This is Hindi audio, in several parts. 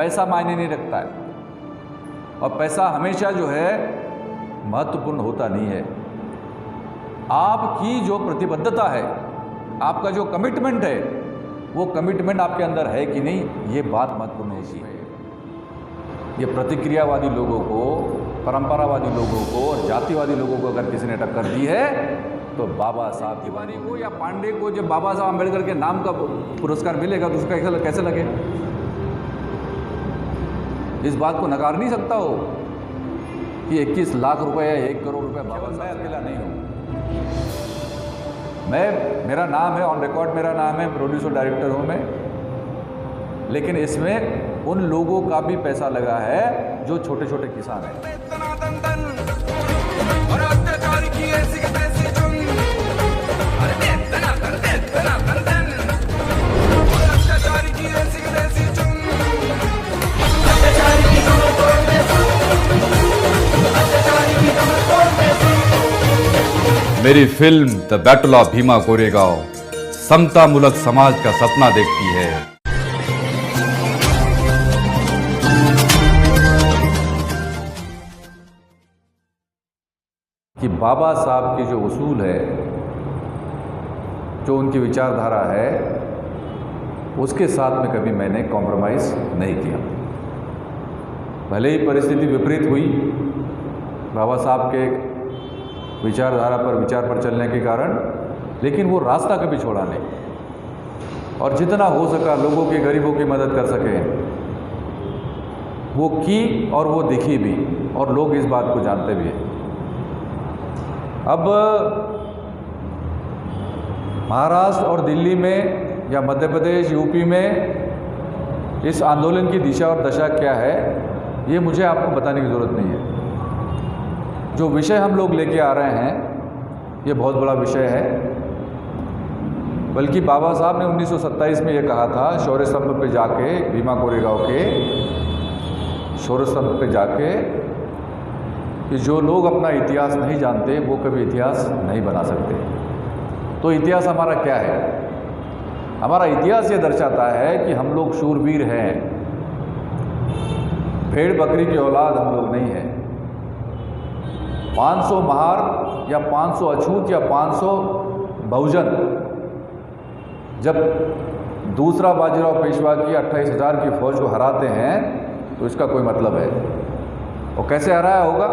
पैसा मायने नहीं रखता है, और पैसा हमेशा जो है महत्वपूर्ण होता नहीं है। आपकी जो प्रतिबद्धता है, आपका जो कमिटमेंट है, वो कमिटमेंट आपके अंदर है कि नहीं, ये बात महत्वपूर्ण होती है। ये प्रतिक्रियावादी लोगों को, परंपरावादी लोगों को और जातिवादी लोगों को अगर किसी ने टक्कर दी है तो बाबा साहब तिवारी को या पांडे को जब बाबा साहब अम्बेडकर के नाम का पुरस्कार मिलेगा तो उसका कैसे लगे? इस बात को नकार नहीं सकता हो कि 21 लाख रुपए या 1 करोड़ रुपए बाबा साहब अकेला नहीं हूँ। मेरा नाम है ऑन रिकॉर्ड, मेरा नाम है, प्रोड्यूसर डायरेक्टर हूँ मैं, लेकिन इसमें उन लोगों का भी पैसा लगा है जो छोटे छोटे किसान हैं। मेरी film the battle of Bhima Koregaon समतामूलक समाज का सपना देखती है। कि बाबा साहब की जो उसूल है, जो उनकी विचारधारा है, उसके साथ में कभी मैंने कॉम्प्रोमाइज़ नहीं किया। भले ही परिस्थिति विपरीत हुई, बाबा साहब के विचारधारा पर, विचार पर चलने के कारण, लेकिन वो रास्ता कभी छोड़ा नहीं, और जितना हो सका लोगों की, गरीबों की मदद कर सके वो की, और वो दिखी भी, और लोग इस बात को जानते भी हैं। अब महाराष्ट्र और दिल्ली में या मध्य प्रदेश, यूपी में इस आंदोलन की दिशा और दशा क्या है, ये मुझे आपको बताने की ज़रूरत नहीं है। जो विषय हम लोग लेके आ रहे हैं ये बहुत बड़ा विषय है, बल्कि बाबा साहब ने 1927 में ये कहा था, शौर्य स्तंभ पे जाके, भीमा कोरेगांव के शौर्य स्तंभ पे जाके, कि जो लोग अपना इतिहास नहीं जानते वो कभी इतिहास नहीं बना सकते। तो इतिहास हमारा क्या है? हमारा इतिहास ये दर्शाता है कि हम लोग शूरवीर हैं, भेड़ बकरी की औलाद हम लोग नहीं हैं। 500 महार या 500 अछूत या 500 बहुजन जब दूसरा बाजीराव पेशवा की 28,000 की फौज को हराते हैं तो इसका कोई मतलब है। और कैसे हराया होगा?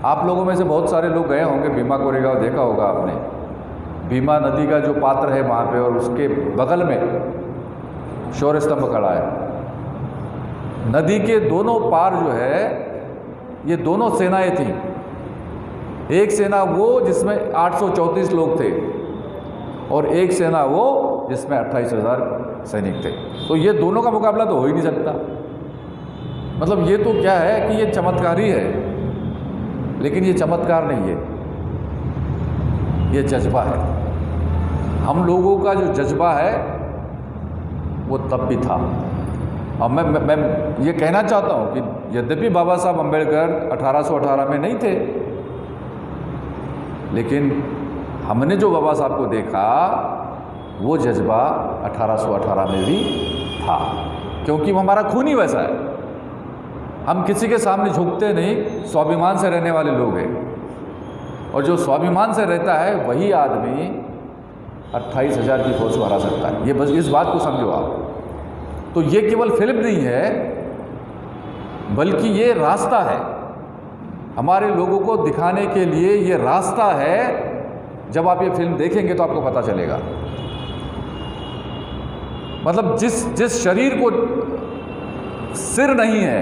आप लोगों में से बहुत सारे लोग गए होंगे भीमा कोरेगांव, देखा होगा आपने। भीमा नदी का जो पात्र है वहाँ पे, और उसके बगल में शौर्य स्तंभ खड़ा है। नदी के दोनों पार जो है, ये दोनों सेनाएं थीं। एक सेना वो जिसमें 834 लोग थे, और एक सेना वो जिसमें 28,000 सैनिक थे। तो ये दोनों का मुकाबला तो हो ही नहीं सकता। मतलब ये तो क्या है कि ये चमत्कार ही है, लेकिन ये चमत्कार नहीं है, ये जज्बा है। हम लोगों का जो जज्बा है वो तब भी था। और मैं ये कहना चाहता हूँ कि यद्यपि बाबा साहब अम्बेडकर 1818 में नहीं थे, लेकिन हमने जो बाबा साहब को देखा वो जज्बा 1818 में भी था, क्योंकि वो हमारा खून ही वैसा है। हम किसी के सामने झुकते नहीं, स्वाभिमान से रहने वाले लोग हैं। और जो स्वाभिमान से रहता है वही आदमी 28,000 की फौज को हरा सकता है। ये बस इस बात को समझो आप। तो ये केवल फिल्म नहीं है, बल्कि ये रास्ता है हमारे लोगों को दिखाने के लिए। ये रास्ता है, जब आप ये फिल्म देखेंगे तो आपको पता चलेगा। मतलब जिस शरीर को सिर नहीं है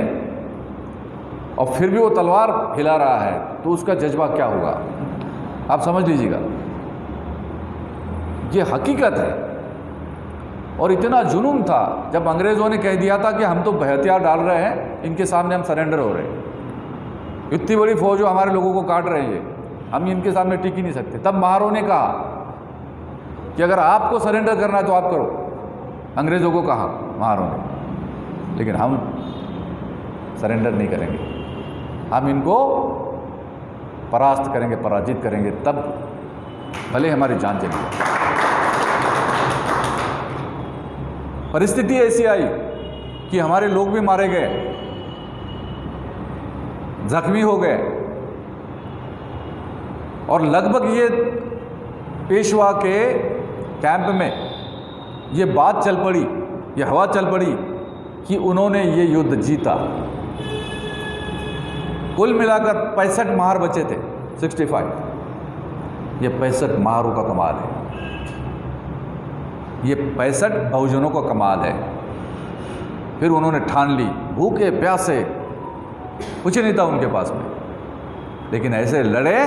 और फिर भी वो तलवार हिला रहा है, तो उसका जज्बा क्या होगा, आप समझ लीजिएगा। ये हकीकत है। और इतना जुनून था जब अंग्रेज़ों ने कह दिया था कि हम तो हथियार डाल रहे हैं, इनके सामने हम सरेंडर हो रहे हैं। इतनी बड़ी फौज जो हमारे लोगों को काट रही है, हम इनके सामने टिक ही नहीं सकते। तब महारों ने कहा कि अगर आपको सरेंडर करना है तो आप करो। अंग्रेज़ों को कहा महारों ने, लेकिन हम सरेंडर नहीं करेंगे, हम इनको परास्त करेंगे, पराजित करेंगे, तब भले हमारी जान चली जाए। परिस्थिति ऐसी आई कि हमारे लोग भी मारे गए, जख्मी हो गए, और लगभग ये पेशवा के कैंप में ये बात चल पड़ी, ये हवा चल पड़ी कि उन्होंने ये युद्ध जीता। कुल मिलाकर 65 महार बचे थे, 65। ये 65 महारों का कमाल है, ये 65 बहुजनों का कमाल है। फिर उन्होंने ठान ली, भूखे प्यासे कुछ नहीं था उनके पास में, लेकिन ऐसे लड़े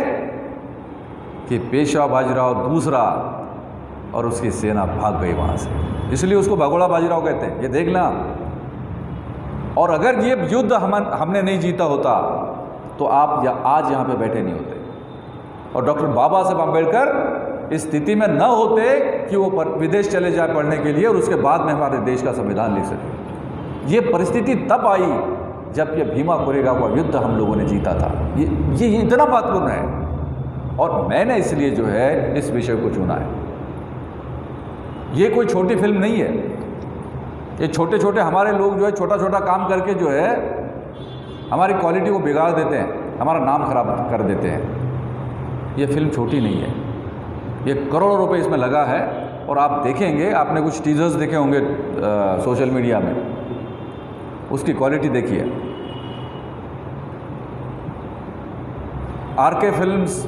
कि पेशवा बाजीराव दूसरा और उसकी सेना भाग गई वहाँ से, इसलिए उसको भगोड़ा बाजीराव कहते हैं, ये देख लें आप। और अगर ये युद्ध हमने नहीं जीता होता तो आप आज यहाँ पे बैठे नहीं होते, और डॉक्टर बाबा साहब अम्बेडकर इस स्थिति में न होते कि वो विदेश चले जाए पढ़ने के लिए और उसके बाद में हमारे देश का संविधान लिख सके। ये परिस्थिति तब आई जब ये भीमा कोरेगांव का युद्ध हम लोगों ने जीता था। ये इतना महत्वपूर्ण है, और मैंने इसलिए जो है इस विषय को चुना है। ये कोई छोटी फिल्म नहीं है, ये छोटे छोटे हमारे लोग जो है छोटा छोटा काम करके जो है हमारी क्वालिटी को बिगाड़ देते हैं, हमारा नाम खराब कर देते हैं। ये फिल्म छोटी नहीं है, ये करोड़ों रुपए इसमें लगा है, और आप देखेंगे, आपने कुछ टीजर्स देखे होंगे सोशल मीडिया में, उसकी क्वालिटी देखिए। आरके फिल्म्स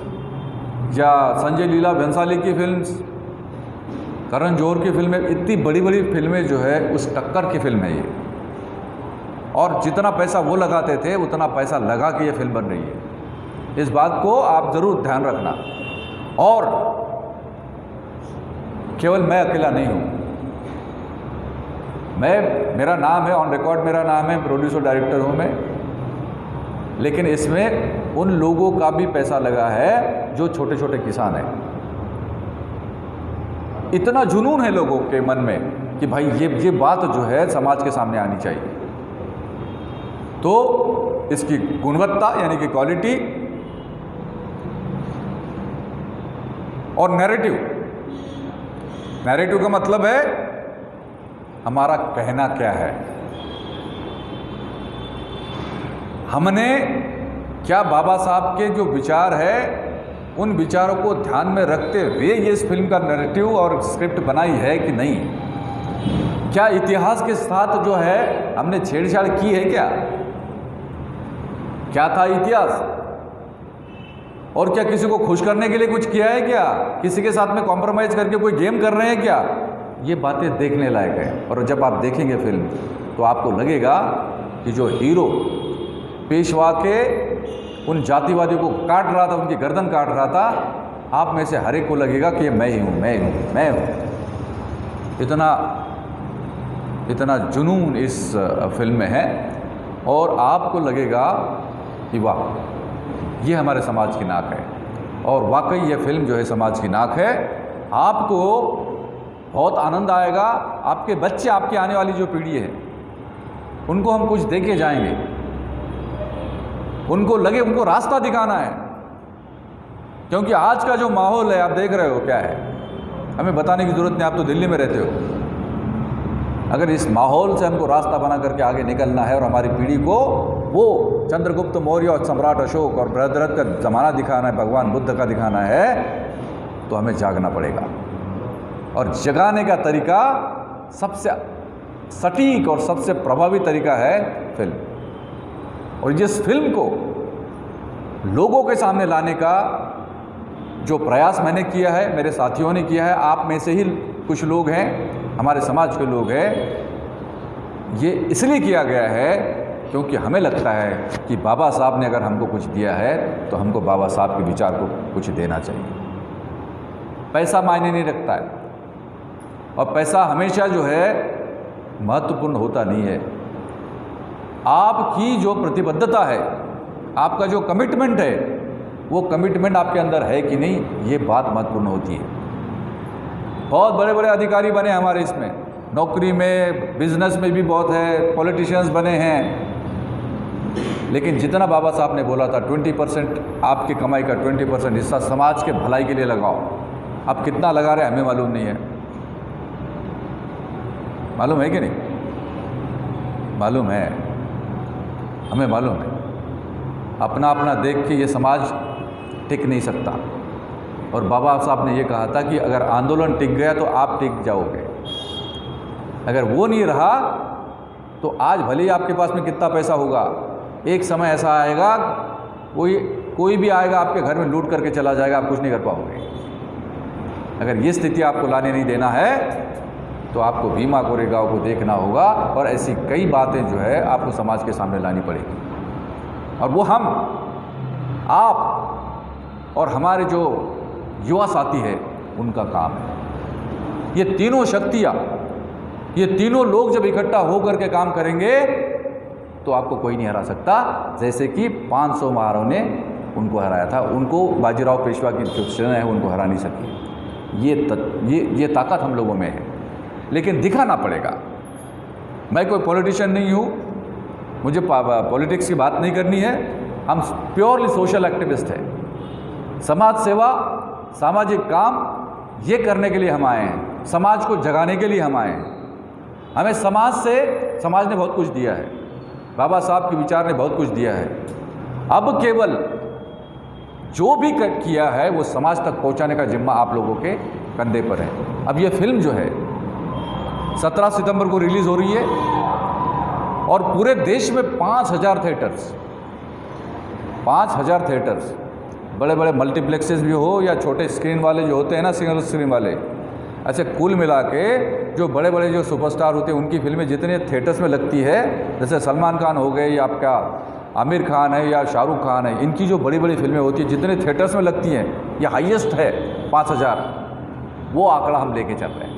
या संजय लीला भंसाली की फिल्म्स, करण जौहर की फिल्में, इतनी बड़ी बड़ी फिल्में जो है उस टक्कर की फिल्म है ये, और जितना पैसा वो लगाते थे उतना पैसा लगा के ये फिल्म बन रही है। इस बात को आप ज़रूर ध्यान रखना। और केवल मैं अकेला नहीं हूँ, मेरा नाम है ऑन रिकॉर्ड, मेरा नाम है, प्रोड्यूसर डायरेक्टर हूँ मैं, लेकिन इसमें उन लोगों का भी पैसा लगा है जो छोटे छोटे किसान हैं। इतना जुनून है लोगों के मन में कि भाई ये बात जो है समाज के सामने आनी चाहिए। तो इसकी गुणवत्ता यानी कि क्वालिटी और नैरेटिव का मतलब है हमारा कहना क्या है, हमने क्या बाबा साहब के जो विचार है उन विचारों को ध्यान में रखते हुए ये इस फिल्म का नैरेटिव और स्क्रिप्ट बनाई है कि नहीं, क्या इतिहास के साथ जो है हमने छेड़छाड़ की है, क्या था इतिहास, और क्या किसी को खुश करने के लिए कुछ किया है, क्या किसी के साथ में कॉम्प्रोमाइज़ करके कोई गेम कर रहे हैं क्या। ये बातें देखने लायक है, और जब आप देखेंगे फिल्म तो आपको लगेगा कि जो हीरो पेशवा के उन जातिवादियों को काट रहा था, उनकी गर्दन काट रहा था, आप में से हर एक को लगेगा कि मैं ही हूँ, मैं हूँ, मैं हूँ। इतना जुनून इस फिल्म में है, और आपको लगेगा कि वाह, ये हमारे समाज की नाक है। और वाकई ये फिल्म जो है समाज की नाक है। आपको बहुत आनंद आएगा, आपके बच्चे, आपकी आने वाली जो पीढ़ी है उनको हम कुछ दे के जाएंगे, उनको लगे, उनको रास्ता दिखाना है। क्योंकि आज का जो माहौल है आप देख रहे हो क्या है, हमें बताने की ज़रूरत नहीं, आप तो दिल्ली में रहते हो। अगर इस माहौल से हमको रास्ता बना करके आगे निकलना है और हमारी पीढ़ी को वो चंद्रगुप्त मौर्य और सम्राट अशोक और बृहद्रथ का ज़माना दिखाना है, भगवान बुद्ध का दिखाना है, तो हमें जागना पड़ेगा। और जगाने का तरीका, सबसे सटीक और सबसे प्रभावी तरीका है फिल्म। और जिस फिल्म को लोगों के सामने लाने का जो प्रयास मैंने किया है, मेरे साथियों ने किया है, आप में से ही कुछ लोग हैं, हमारे समाज के लोग हैं, ये इसलिए किया गया है क्योंकि हमें लगता है कि बाबा साहब ने अगर हमको कुछ दिया है तो हमको बाबा साहब के विचार को कुछ देना चाहिए। पैसा मायने नहीं रखता है, और पैसा हमेशा जो है महत्वपूर्ण होता नहीं है। आपकी जो प्रतिबद्धता है, आपका जो कमिटमेंट है, वो कमिटमेंट आपके अंदर है कि नहीं, ये बात महत्वपूर्ण होती है। बहुत बड़े बड़े अधिकारी बने हमारे इसमें, नौकरी में, बिजनेस में भी बहुत है, पॉलिटिशियंस बने हैं, लेकिन जितना बाबा साहब ने बोला था 20% आपकी कमाई का 20% हिस्सा समाज के भलाई के लिए लगाओ, आप कितना लगा रहे हैं हमें मालूम नहीं है, मालूम है कि नहीं? मालूम है, हमें मालूम है, अपना अपना देख के ये समाज टिक नहीं सकता। और बाबा साहब ने ये कहा था कि अगर आंदोलन टिक गया तो आप टिक जाओगे। अगर वो नहीं रहा तो आज भले ही आपके पास में कितना पैसा होगा, एक समय ऐसा आएगा कोई भी आएगा आपके घर में लूट करके चला जाएगा, आप कुछ नहीं कर पाओगे। अगर ये स्थिति आपको लाने नहीं देना है तो आपको भीमा कोरेगांव को देखना होगा और ऐसी कई बातें जो है आपको समाज के सामने लानी पड़ेगी। और वो हम, आप और हमारे जो युवा साथी है उनका काम है। ये तीनों शक्तियाँ, ये तीनों लोग जब इकट्ठा होकर के काम करेंगे तो आपको कोई नहीं हरा सकता। जैसे कि 500 महारों ने उनको हराया था, उनको बाजीराव पेशवा की जो सेना है उनको हरा नहीं सकी। ये ताकत हम लोगों में है, लेकिन दिखाना पड़ेगा। मैं कोई पॉलिटिशियन नहीं हूँ, मुझे पॉलिटिक्स की बात नहीं करनी है। हम प्योरली सोशल एक्टिविस्ट हैं। समाज सेवा, सामाजिक काम ये करने के लिए हम आए हैं, समाज को जगाने के लिए हम आए हैं। हमें समाज ने बहुत कुछ दिया है, बाबा साहब के विचार ने बहुत कुछ दिया है। अब केवल जो भी किया है वो समाज तक पहुंचाने का जिम्मा आप लोगों के कंधे पर है। अब ये फिल्म जो है 17 सितंबर को रिलीज़ हो रही है और पूरे देश में 5000 थिएटर्स, बड़े बड़े मल्टीप्लेक्सेस भी हो या छोटे स्क्रीन वाले जो होते हैं ना, सिंगल स्क्रीन वाले, ऐसे कुल मिला के जो बड़े बड़े जो सुपरस्टार होते हैं उनकी फिल्में जितने थिएटर्स में लगती है, जैसे सलमान खान हो गए या आपका आमिर खान है या शाहरुख खान है, इनकी जो बड़ी बड़ी फिल्में होती हैं जितने थिएटर्स में लगती हैं, ये हाईएस्ट है 5000। वो आंकड़ा हम लेके चल रहे हैं।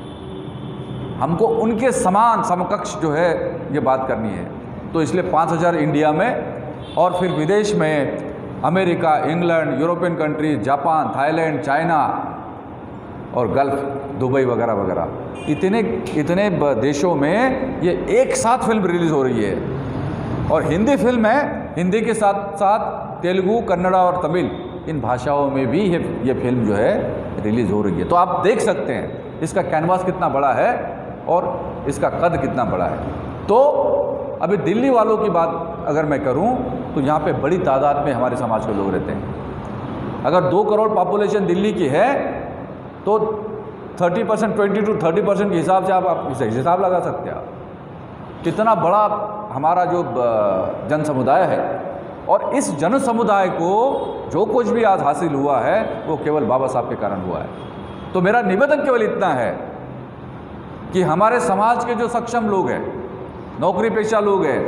हमको उनके समान समकक्ष जो है ये बात करनी है। तो इसलिए 5000 इंडिया में और फिर विदेश में America, England, European countries, Japan, Thailand, China और गल्फ, दुबई वगैरह वगैरह, इतने देशों में ये एक साथ फिल्म रिलीज़ हो रही है। और हिंदी फिल्म है, हिंदी के साथ साथ तेलुगु, कन्नड़ा और तमिल, इन भाषाओं में भी ये फिल्म जो है रिलीज़ हो रही है। तो आप देख सकते हैं इसका कैनवास कितना बड़ा है और इसका कद कितना बड़ा है। तो अभी दिल्ली वालों की बात अगर मैं करूं तो यहाँ पे बड़ी तादाद में हमारे समाज के लोग रहते हैं। अगर 2 करोड़ पॉपुलेशन दिल्ली की है तो 30%, 20 to 30% के हिसाब से आप हिसाब लगा सकते हैं आप कितना बड़ा हमारा जो जन समुदाय है। और इस जन समुदाय को जो कुछ भी आज हासिल हुआ है वो केवल बाबा साहब के कारण हुआ है। तो मेरा निवेदन केवल इतना है कि हमारे समाज के जो सक्षम लोग हैं, नौकरी पेशा लोग हैं,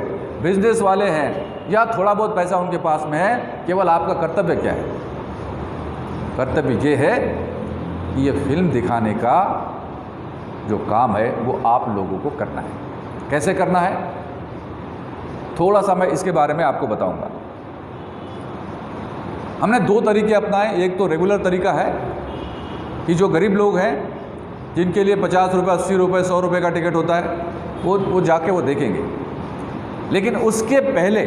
बिजनेस वाले हैं या थोड़ा बहुत पैसा उनके पास में है, केवल आपका कर्तव्य क्या है? कर्तव्य ये है कि ये फिल्म दिखाने का जो काम है वो आप लोगों को करना है। कैसे करना है थोड़ा सा मैं इसके बारे में आपको बताऊंगा। हमने 2 तरीके अपनाए। एक तो रेगुलर तरीका है कि जो गरीब लोग हैं जिनके लिए 50 रुपये, 80 रुपये, 100 रुपये का टिकट होता है वो जाके वो देखेंगे। लेकिन उसके पहले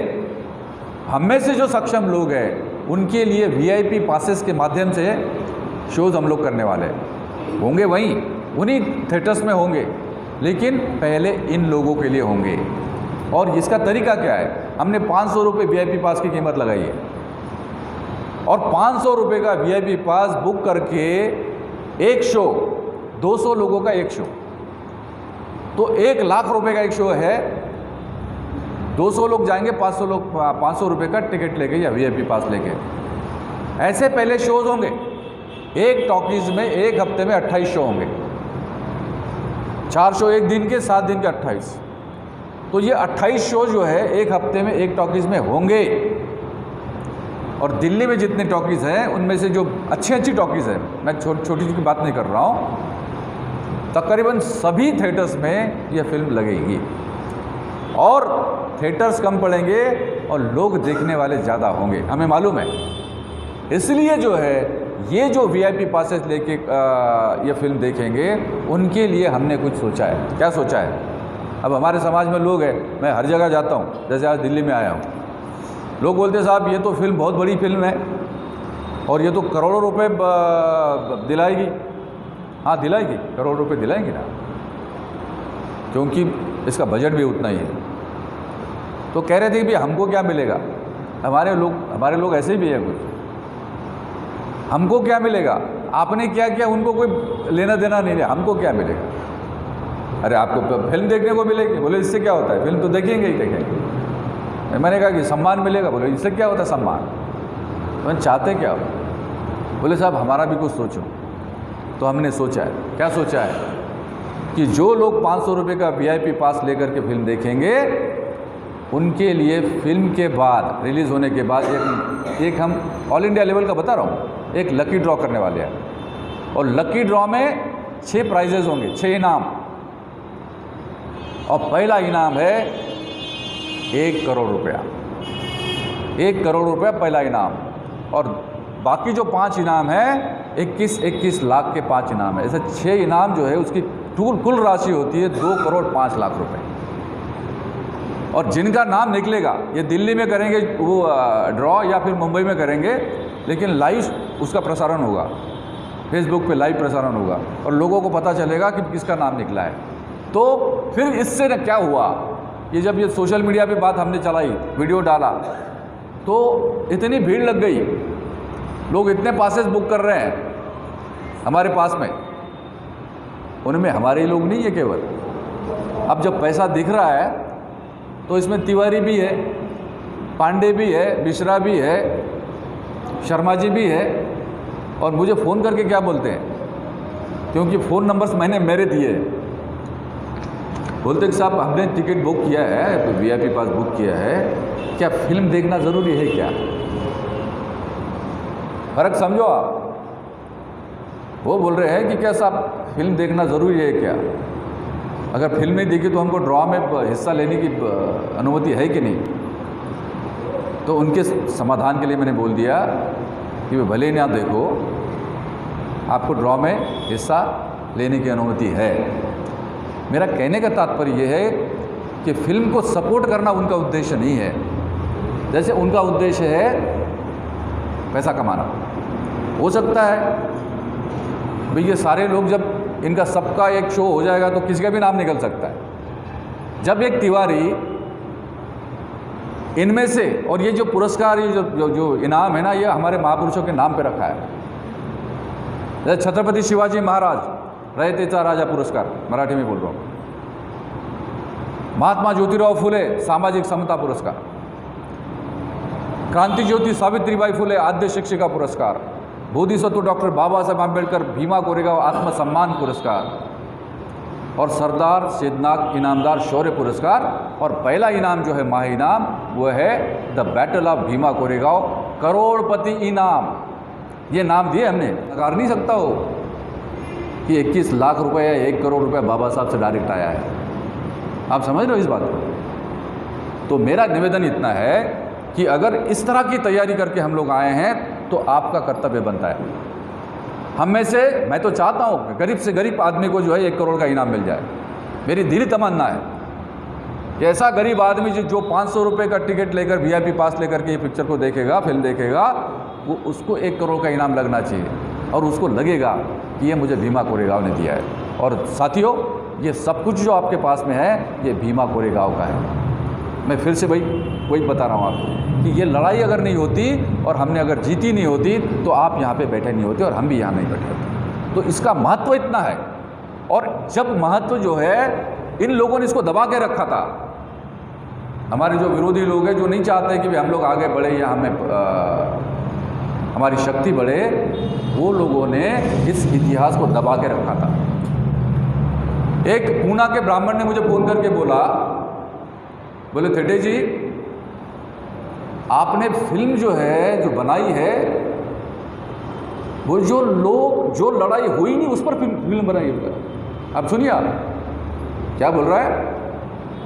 हम में से जो सक्षम लोग हैं उनके लिए VIP पासेस के माध्यम से शोज़ हम लोग करने वाले होंगे, वहीं उन्हीं थिएटर्स में होंगे, लेकिन पहले इन लोगों के लिए होंगे। और इसका तरीका क्या है? हमने 500 रुपये VIP पास की कीमत लगाई है और 500 रुपये का VIP पास बुक करके एक शो, 200 लोगों का एक शो, तो 1 लाख रुपए का एक शो है। 200 लोग जाएंगे, 500 लोग 500 रुपये का टिकट लेके या VIP पास लेके। ऐसे पहले शोज़ होंगे। एक टॉकीज़ में एक हफ्ते में 28 शो होंगे, 4 शो एक दिन के, 7 दिन के 28। तो ये 28 शो जो है एक हफ्ते में एक टॉकीज़ में होंगे। और दिल्ली में जितने टॉकीज़ हैं उनमें से जो अच्छी टॉकीज़ है, मैं छोटी की बात नहीं कर रहा हूँ, तकरीबन सभी थिएटर्स में ये फिल्म लगेगी। और थिएटर्स कम पड़ेंगे और लोग देखने वाले ज़्यादा होंगे, हमें मालूम है। इसलिए जो है ये जो VIP पासेस लेके ये फिल्म देखेंगे उनके लिए हमने कुछ सोचा है। क्या सोचा है? अब हमारे समाज में लोग हैं, मैं हर जगह जाता हूँ, जैसे आज दिल्ली में आया हूँ, लोग बोलते हैं साहब ये तो फिल्म बहुत बड़ी फिल्म है और ये तो करोड़ों रुपए दिलाएगी। हाँ दिलाएगी, करोड़ रुपए दिलाएंगे ना, क्योंकि इसका बजट भी उतना ही है। तो कह रहे थे कि भाई हमको क्या मिलेगा, हमारे लोग ऐसे भी है कुछ, हमको क्या मिलेगा, आपने क्या किया उनको कोई लेना देना नहीं है, हमको क्या मिलेगा। अरे आपको फिल्म देखने को मिलेगी, बोले इससे क्या होता है, फिल्म तो देखेंगे ही देखेंगे। मैंने कहा कि सम्मान मिलेगा, बोले इससे क्या होता है सम्मान, तो मैंने चाहते क्या हो, बोले साहब हमारा भी कुछ सोचो। तो हमने सोचा है, क्या सोचा है कि जो लोग 500 रुपये का VIP पास लेकर के फिल्म देखेंगे उनके लिए फिल्म के बाद, रिलीज़ होने के बाद एक हम ऑल इंडिया लेवल का बता रहा हूँ, एक लकी ड्रॉ करने वाले हैं। और लकी ड्रॉ में 6 प्राइजेज होंगे, 6 इनाम। और पहला इनाम है 1 करोड़ रुपया, 1 करोड़ रुपया पहला इनाम। और बाकी जो 5 इनाम है 21 लाख के 5 इनाम है। ऐसे 6 इनाम जो है उसकी कुल राशि होती है 2 करोड़ 5 लाख रुपए। और जिनका नाम निकलेगा, ये दिल्ली में करेंगे वो ड्रॉ या फिर मुंबई में करेंगे, लेकिन लाइव उसका प्रसारण होगा, फेसबुक पे लाइव प्रसारण होगा और लोगों को पता चलेगा कि किसका नाम निकला है। तो फिर इससे न क्या हुआ, ये जब ये सोशल मीडिया पे बात हमने चलाई, वीडियो डाला, तो इतनी भीड़ लग गई, लोग इतने पासेस बुक कर रहे हैं हमारे पास में, उनमें हमारे ही लोग नहीं है केवल। अब जब पैसा दिख रहा है तो इसमें तिवारी भी है, पांडे भी है, मिश्रा भी है, शर्मा जी भी है। और मुझे फ़ोन करके क्या बोलते हैं, क्योंकि फ़ोन नंबर्स मैंने मेरे दिए, बोलते कि साहब हमने टिकट बुक किया है, VIP पास बुक किया है, क्या फिल्म देखना ज़रूरी है क्या। फ़र्क समझो आप, वो बोल रहे हैं कि क्या साहब फिल्म देखना ज़रूरी है क्या, अगर फिल्म नहीं देखी तो हमको ड्रॉ में हिस्सा लेने की अनुमति है कि नहीं। तो उनके समाधान के लिए मैंने बोल दिया कि वे भले ना देखो, आपको ड्रॉ में हिस्सा लेने की अनुमति है। मेरा कहने का तात्पर्य यह है कि फिल्म को सपोर्ट करना उनका उद्देश्य नहीं है, जैसे उनका उद्देश्य है पैसा कमाना। हो सकता है भाई ये सारे लोग, जब इनका सबका एक शो हो जाएगा तो किसी का भी नाम निकल सकता है। जब एक तिवारी इनमें से, और ये जो पुरस्कार, ये जो इनाम है ना, ये हमारे महापुरुषों के नाम पे रखा है। जैसे छत्रपति शिवाजी महाराज रयतेचा राजा पुरस्कार, मराठी में बोल रहा हूँ, महात्मा ज्योतिराव फुले सामाजिक समता पुरस्कार, क्रांति ज्योति सावित्रीबाई फुले आद्य शिक्षिका पुरस्कार, बोधिसत्व डॉक्टर बाबा साहेब आम्बेडकर भीमा कोरेगांव आत्मसम्मान पुरस्कार, और सरदार सिद्धनाथ इनामदार शौर्य पुरस्कार। और पहला इनाम जो है माह इनाम, वो है the battle of Bhima Koregaon करोड़पति इनाम। ये नाम दिए हमने, नकार नहीं सकता हो कि 21 लाख रुपए या 1 करोड़ रुपए बाबा साहब से डायरेक्ट आया है। आप समझ रहे हो इस बात को। तो मेरा निवेदन इतना है कि अगर इस तरह की तैयारी करके हम लोग आए हैं तो आपका कर्तव्य बनता है। हम में से, मैं तो चाहता हूँ कि गरीब से गरीब आदमी को जो है 1 करोड़ का इनाम मिल जाए। मेरी दिली तमन्ना है कि ऐसा गरीब आदमी जो 500 रुपये का टिकट लेकर VIP पास लेकर के ये पिक्चर को देखेगा, फिल्म देखेगा, वो उसको 1 करोड़ का इनाम लगना चाहिए और उसको लगेगा कि ये मुझे भीमा कोरेगांव ने दिया है। और साथियों, ये सब कुछ जो आपके पास में है ये भीमा कोरेगांव का है। मैं फिर से वही बता रहा हूँ आपको कि ये लड़ाई अगर नहीं होती और हमने अगर जीती नहीं होती तो आप यहाँ पे बैठे नहीं होते और हम भी यहाँ नहीं बैठे होते। तो इसका महत्व इतना है। और जब महत्व जो है, इन लोगों ने इसको दबा के रखा था। हमारे जो विरोधी लोग हैं, जो नहीं चाहते कि हम लोग आगे बढ़े या हमें हमारी शक्ति बढ़े, वो लोगों ने इस इतिहास को दबा के रखा था। एक पूना के ब्राह्मण ने मुझे फ़ोन करके बोले थेटे जी, आपने फिल्म जो है, जो बनाई है, वो जो लड़ाई हुई नहीं उस पर फिल्म बनाई है। अब सुनिए आप क्या बोल रहा है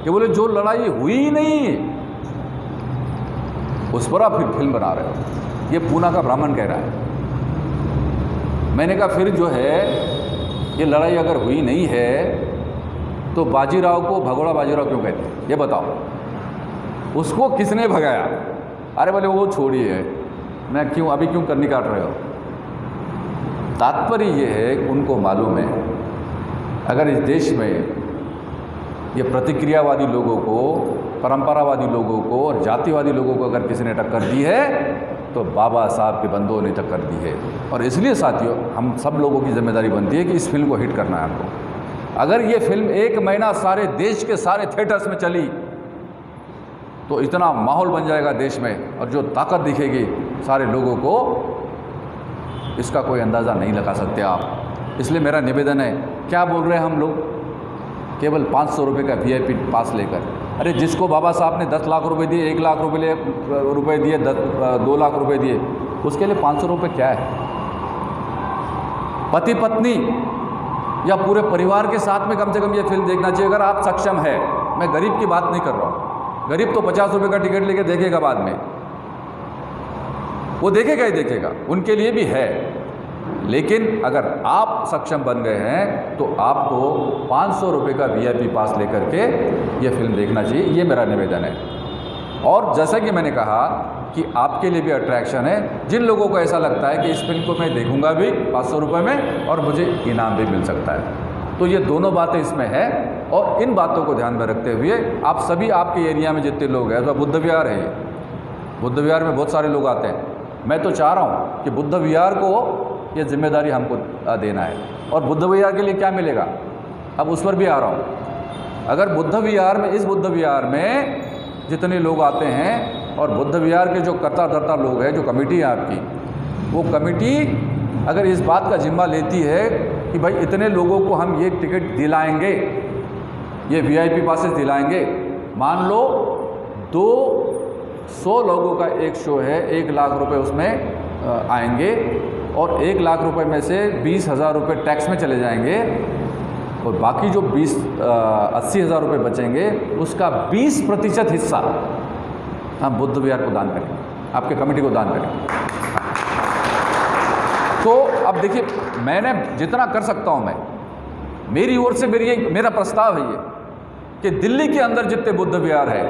कि बोले जो लड़ाई हुई नहीं उस पर आप फिल्म बना रहे हो। ये पूना का ब्राह्मण कह रहा है। मैंने कहा फिर जो है, ये लड़ाई अगर हुई नहीं है तो बाजीराव को भगोड़ा बाजीराव क्यों कहते हैं, ये बताओ। उसको किसने भगाया? अरे बोले वो छोड़िए, मैं अभी क्यों करनी काट रहे हो। तात्पर्य ये है कि उनको मालूम है अगर इस देश में ये प्रतिक्रियावादी लोगों को परंपरावादी लोगों को और जातिवादी लोगों को अगर किसी ने टक्कर दी है तो बाबा साहब के बंदों ने टक्कर दी है। और इसलिए साथियों, हम सब लोगों की जिम्मेदारी बनती है कि इस फिल्म को हिट करना है हमको। अगर ये फिल्म 1 महीना सारे देश के सारे थिएटर्स में चली तो इतना माहौल बन जाएगा देश में, और जो ताकत दिखेगी सारे लोगों को, इसका कोई अंदाज़ा नहीं लगा सकते आप। इसलिए मेरा निवेदन है, क्या बोल रहे हैं हम लोग, केवल 500 रुपये का VIP पास लेकर। अरे जिसको बाबा साहब ने 10 लाख रुपए दिए, 1 लाख रुपए दिए, 2 लाख रुपए दिए, उसके लिए 500 रुपये क्या है? पति पत्नी या पूरे परिवार के साथ में कम से कम ये फिल्म देखना चाहिए अगर आप सक्षम है। मैं गरीब की बात नहीं कर रहा हूँ। गरीब तो 50 रुपये का टिकट लेके देखेगा, बाद में वो देखेगा ही देखेगा, उनके लिए भी है। लेकिन अगर आप सक्षम बन गए हैं तो आपको 500 रुपये का VIP पास लेकर के ये फिल्म देखना चाहिए, ये मेरा निवेदन है। और जैसा कि मैंने कहा कि आपके लिए भी अट्रैक्शन है, जिन लोगों को ऐसा लगता है कि इस फिल्म को मैं देखूंगा भी 500 रुपये में और मुझे इनाम भी मिल सकता है, तो ये दोनों बातें इसमें है। और इन बातों को ध्यान में रखते हुए आप सभी, आपके एरिया में जितने लोग हैं, तो बुद्ध विहार है, ये बुद्ध विहार में बहुत सारे लोग आते हैं। मैं तो चाह रहा हूँ कि बुद्ध विहार को ये जिम्मेदारी हमको देना है। और बुद्ध विहार के लिए क्या मिलेगा, अब उस पर भी आ रहा हूँ। अगर बुद्ध विहार में, इस बुद्ध विहार में जितने लोग आते हैं और बुद्ध विहार के जो कर्ता धर्ता लोग हैं, जो कमेटी है आपकी, वो कमेटी अगर इस बात का जिम्मा लेती है कि भाई इतने लोगों को हम ये टिकट दिलाएंगे, ये VIP पासेस दिलाएंगे, मान लो 200 लोगों का एक शो है, 1 लाख रुपए उसमें आएंगे और 1 लाख रुपए में से 20,000 रुपये टैक्स में चले जाएंगे और बाकी जो 80,000 रुपये बचेंगे उसका 20% हिस्सा हम बुद्ध विहार को दान करेंगे, आपके कमेटी को दान करेंगे। तो अब देखिए, मैंने जितना कर सकता हूँ, मैं मेरी ओर से मेरा प्रस्ताव है ये कि दिल्ली के अंदर जितने बुद्ध विहार है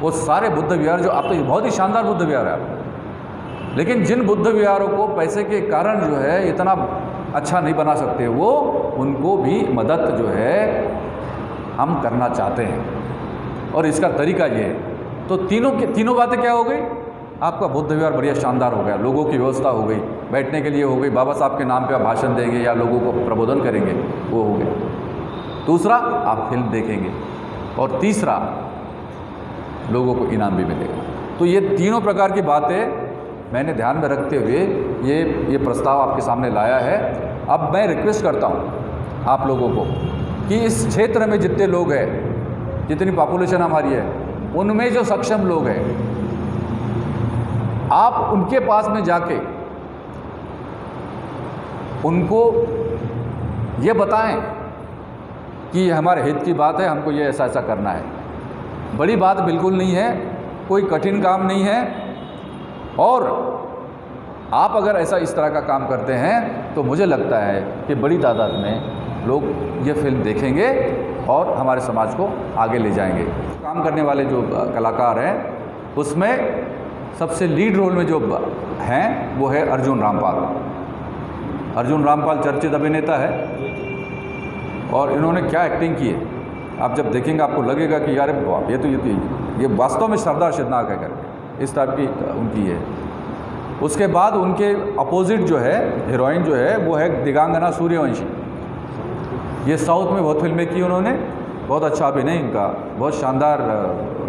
वो सारे बुद्ध विहार, जो आप तो बहुत ही शानदार बुद्ध विहार है, लेकिन जिन बुद्ध विहारों को पैसे के कारण जो है इतना अच्छा नहीं बना सकते, वो उनको भी मदद जो है हम करना चाहते हैं। और इसका तरीका ये है। तो तीनों बातें क्या हो गई, आपका बुद्ध विहार बढ़िया शानदार हो गया, लोगों की व्यवस्था हो गई, बैठने के लिए हो गई, बाबा साहब के नाम पे आप भाषण देंगे या लोगों को प्रबोधन करेंगे, वो हो गया। दूसरा, आप फिल्म देखेंगे, और तीसरा, लोगों को इनाम भी मिलेगा। तो ये तीनों प्रकार की बातें मैंने ध्यान में रखते हुए ये प्रस्ताव आपके सामने लाया है। अब मैं रिक्वेस्ट करता हूँ आप लोगों को कि इस क्षेत्र में जितने लोग हैं, जितनी पॉपुलेशन हमारी है, उनमें जो सक्षम लोग हैं, आप उनके पास में जाके उनको ये बताएं कि हमारे हित की बात है, हमको ये ऐसा ऐसा करना है। बड़ी बात बिल्कुल नहीं है, कोई कठिन काम नहीं है। और आप अगर ऐसा इस तरह का काम करते हैं तो मुझे लगता है कि बड़ी तादाद में लोग ये फिल्म देखेंगे और हमारे समाज को आगे ले जाएंगे। काम करने वाले जो कलाकार हैं उसमें सबसे लीड रोल में जो हैं वो है अर्जुन रामपाल। अर्जुन रामपाल चर्चित अभिनेता है और इन्होंने क्या एक्टिंग की है, आप जब देखेंगे आपको लगेगा कि यार ये वास्तव में सरदार सिद्धनाथ है करके, इस टाइप की उनकी है। उसके बाद उनके अपोजिट जो है हीरोइन जो है वो है दिगांगना सूर्यवंशी। ये साउथ में बहुत फिल्में की उन्होंने, बहुत अच्छा अभिनय इनका, बहुत शानदार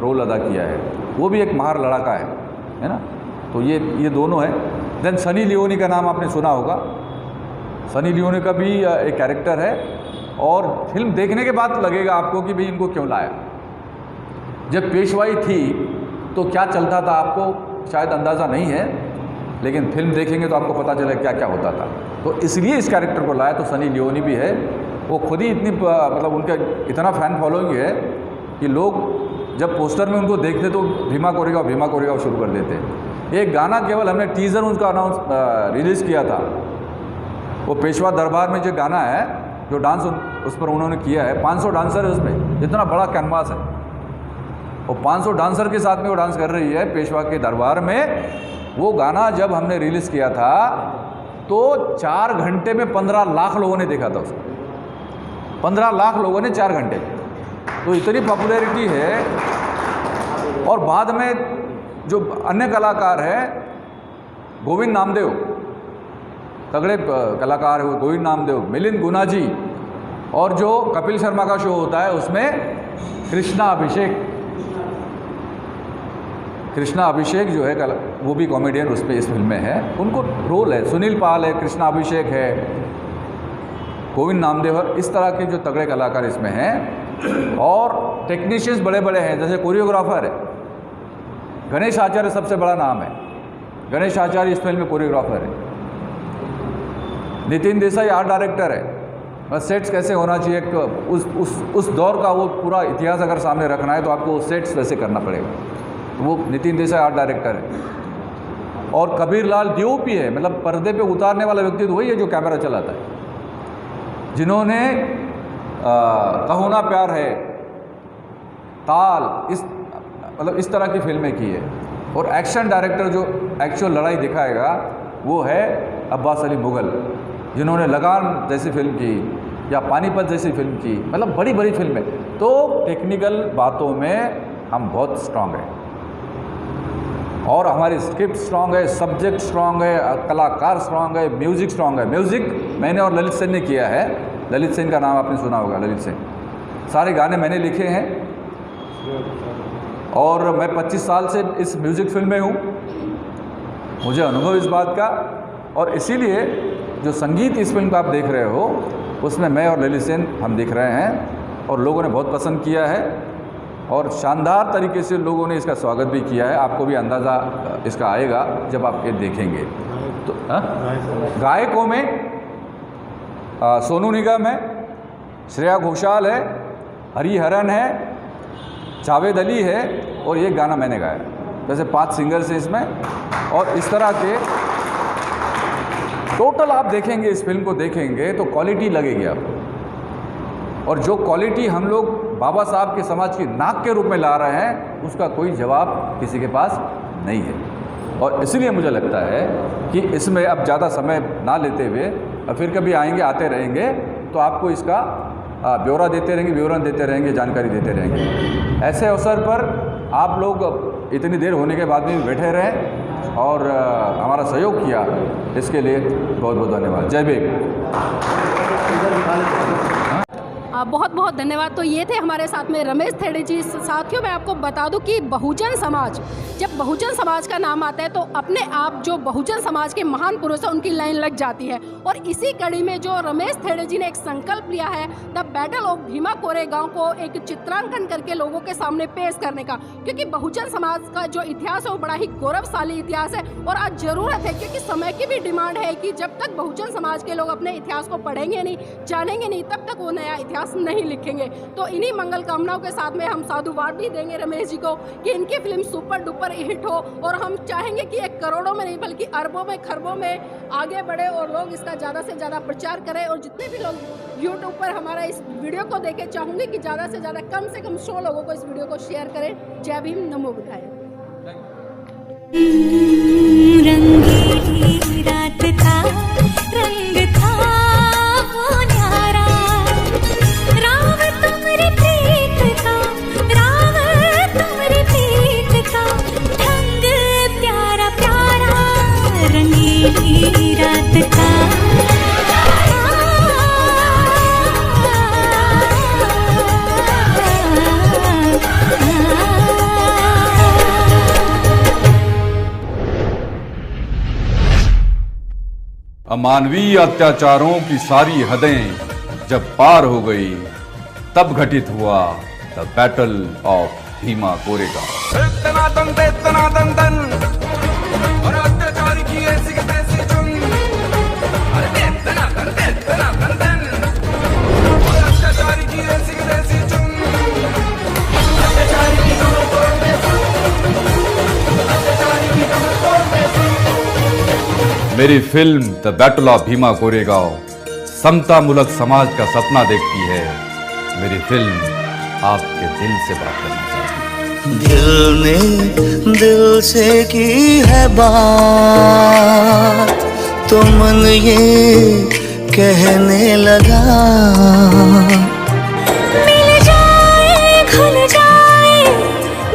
रोल अदा किया है। वो भी एक महार लड़ाका है ना। तो ये दोनों हैं। देन सनी लियोनी का नाम आपने सुना होगा। सनी लियोनी का भी एक कैरेक्टर है और फिल्म देखने के बाद लगेगा आपको कि भाई इनको क्यों लाया। जब पेशवाई थी तो क्या चलता था आपको शायद अंदाज़ा नहीं है, लेकिन फिल्म देखेंगे तो आपको पता चलेगा क्या क्या होता था। तो इसलिए इस कैरेक्टर को लाया। तो सनी लियोनी भी है, वो खुद ही इतनी मतलब उनका इतना फ़ैन फॉलोइंग है कि लोग जब पोस्टर में उनको देखते तो भीमा कोरेगांव शुरू कर देते। एक गाना केवल हमने टीज़र उनका रिलीज़ किया था, वो पेशवा दरबार में जो गाना है, जो डांस उस पर उन्होंने किया है, 500 डांसर है उसमें, इतना बड़ा कैनवास है और 500 डांसर के साथ में वो डांस कर रही है पेशवा के दरबार में। वो गाना जब हमने रिलीज़ किया था तो 4 घंटे में 15 लाख लोगों ने देखा था उसको। 15 लाख लोगों ने 4 घंटे। तो इतनी पॉपुलैरिटी है और बाद में जो अन्य कलाकार हैं, गोविंद नामदेव, तगड़े कलाकार है वो गोविंद नामदेव, मिलिंद गुना जी, और जो कपिल शर्मा का शो होता है उसमें कृष्णा अभिषेक जो है वो भी कॉमेडियन उस पर इस फिल्म में है, उनको रोल है। सुनील पाल है, कृष्णा अभिषेक है, गोविंद नामदेव, इस तरह के जो तगड़े कलाकार इसमें हैं। और टेक्नीशियंस बड़े बड़े हैं, जैसे कोरियोग्राफर है गणेश आचार्य, सबसे बड़ा नाम है गणेश आचार्य, इस फिल्म में कोरियोग्राफर है। नितिन देसाई आर्ट डायरेक्टर है। बस सेट्स कैसे होना चाहिए, उस दौर का वो पूरा इतिहास अगर सामने रखना है तो आपको सेट्स वैसे करना पड़ेगा, वो नितिन देसाई आर्ट डायरेक्टर है। और कबीर लाल डीओपी है, मतलब पर्दे पे उतारने वाला व्यक्ति तो वही है जो कैमरा चलाता है, जिन्होंने कहो ना प्यार है, ताल, इस तरह की फिल्में की है। और एक्शन डायरेक्टर जो एक्चुअल लड़ाई दिखाएगा वो है अब्बास अली मुगल, जिन्होंने लगान जैसी फिल्म की या पानीपत जैसी फिल्म की, मतलब बड़ी बड़ी फिल्में। तो टेक्निकल बातों में हम बहुत स्ट्रांग हैं और हमारी स्क्रिप्ट स्ट्रांग है, सब्जेक्ट स्ट्रांग है, कलाकार स्ट्रांग है, म्यूज़िक स्ट्रांग है। म्यूज़िक मैंने और ललित सेन ने किया है। ललित सेन का नाम आपने सुना होगा, ललित सेन। सारे गाने मैंने लिखे हैं और मैं 25 साल से इस म्यूज़िक फिल्म में हूँ, मुझे अनुभव इस बात का। और इसीलिए जो संगीत इस फिल्म का आप देख रहे हो उसमें मैं और ललित सेन हम दिख रहे हैं और लोगों ने बहुत पसंद किया है और शानदार तरीके से लोगों ने इसका स्वागत भी किया है। आपको भी अंदाज़ा इसका आएगा जब आप ये देखेंगे। तो गायकों में सोनू निगम है, श्रेया घोषाल है, हरिहरन है, जावेद अली है और ये गाना मैंने गाया। वैसे 5 सिंगर्स हैं इसमें और इस तरह के टोटल आप देखेंगे, इस फिल्म को देखेंगे तो क्वालिटी लगेगी आपको। और जो क्वालिटी हम लोग बाबा साहब के समाज की नाक के रूप में ला रहे हैं उसका कोई जवाब किसी के पास नहीं है। और इसलिए मुझे लगता है कि इसमें अब ज़्यादा समय ना लेते हुए फिर कभी आएंगे, आते रहेंगे तो आपको इसका ब्यौरा देते रहेंगे, विवरण देते रहेंगे, जानकारी देते रहेंगे। ऐसे अवसर पर आप लोग इतनी देर होने के बाद भी बैठे रहें और हमारा सहयोग किया, इसके लिए बहुत बहुत धन्यवाद। जय भीम। बहुत बहुत धन्यवाद। तो ये थे हमारे साथ में रमेश थेड़े जी। साथियों मैं आपको बता दूं कि बहुजन समाज, जब बहुजन समाज का नाम आता है तो अपने आप जो बहुजन समाज के महान पुरुष हैं उनकी लाइन लग जाती है। और इसी कड़ी में जो रमेश थेड़े जी ने एक संकल्प लिया है the battle of Bhima Koregaon को एक चित्रांकन करके लोगों के सामने पेश करने का, क्योंकि बहुजन समाज का जो इतिहास है वो बड़ा ही गौरवशाली इतिहास है। और आज ज़रूरत है, क्योंकि समय की भी डिमांड है कि जब तक बहुजन समाज के लोग अपने इतिहास को पढ़ेंगे नहीं, जानेंगे नहीं, तब तक वो नया इतिहास नहीं लिखेंगे। तो इन्हीं मंगल कामनाओं के साथ में हम साधुवाद भी देंगे रमेश जी को कि इनकी फिल्म सुपर डुपर हिट हो और हम चाहेंगे कि एक करोड़ों में नहीं बल्कि अरबों में, खरबों में आगे बढ़े और लोग इसका ज़्यादा से ज़्यादा प्रचार करें। और जितने भी लोग यूट्यूब पर हमारा इस वीडियो को देखें, चाहूँगी कि ज़्यादा से ज़्यादा, कम से कम 100 लोगों को इस वीडियो को शेयर करें। जय भीम, नमो बुद्धाय। रंगीली रात था, रंग था वो न्यारा, राव तुमरे प्रीत का, राव तुमरे प्रीत का, ढंग प्यारा प्यारा, रंगीली रात था। अमानवीय अत्याचारों की सारी हदें जब पार हो गई, तब घटित हुआ the battle of Bhima Koregaon. इतना दन और अत्याचारी की ऐसी की तैसी चुन, अरे इतना दन और अत्याचारी की ऐसी की तैसी चुन, अत्याचारी की कमर तोड़ दे, अत्याचारी की कमर तोड़ दे। मेरी film the battle of Bhima Koregaon समतामूलक समाज का सपना देखती है। मेरी फिल्म आपके दिल से बात करना चाहती है। दिल ने दिल से की है बात, तो मन ये कहने लगा, मिल जाए खुल जाए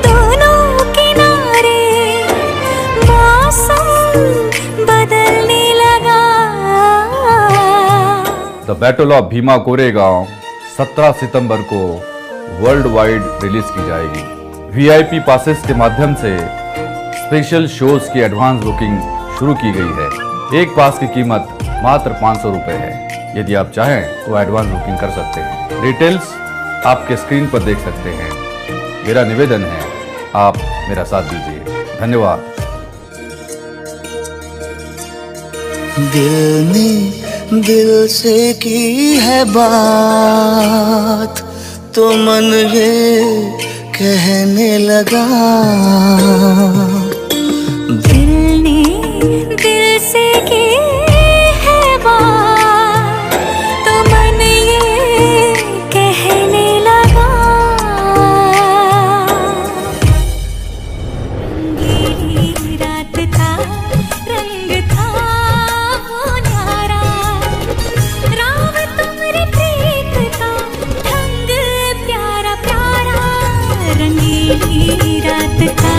दोनों the battle of Bhima Koregaon 17 सितंबर को वर्ल्ड वाइड रिलीज की जाएगी। वीआईपी पासेस के माध्यम से स्पेशल शोज की एडवांस बुकिंग शुरू की गई है। एक पास की कीमत मात्र 500 रुपए है। यदि आप चाहें तो एडवांस बुकिंग कर सकते हैं। डिटेल्स आपके स्क्रीन पर देख सकते हैं। मेरा निवेदन है, आप मेरा साथ दीजिए। धन्यवाद। दिल ने दिल से की है बात, तो मन ये कहने लगा। दिल ने दिल से की है बात, तो मन ये कहने लगा। रंगीली रात था, रंग था वो न्यारा, राव तुम्हारी प्रीत का ढंग प्यारा प्यारा। रंगीली रात था,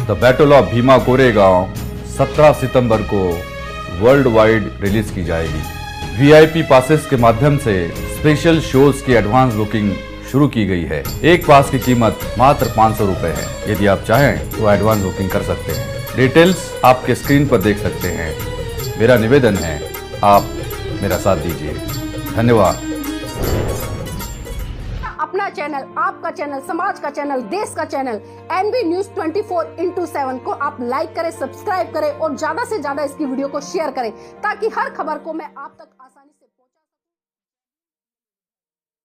the battle of Bhima Koregaon 17 सितंबर को वर्ल्ड वाइड रिलीज की जाएगी। वीआईपी पासेस के माध्यम से स्पेशल शोज की एडवांस बुकिंग शुरू की गई है। एक पास की कीमत मात्र 500 रुपए है। यदि आप चाहें तो एडवांस बुकिंग कर सकते हैं। डिटेल्स आपके स्क्रीन पर देख सकते हैं। मेरा निवेदन है, आप मेरा साथ दीजिए। धन्यवाद। अपना चैनल, आपका चैनल, समाज का चैनल, देश का चैनल NV News 24/7 को आप लाइक करें, सब्सक्राइब करें और ज्यादा से ज्यादा इसकी वीडियो को शेयर करें, ताकि हर खबर को मैं आप तक आसानी से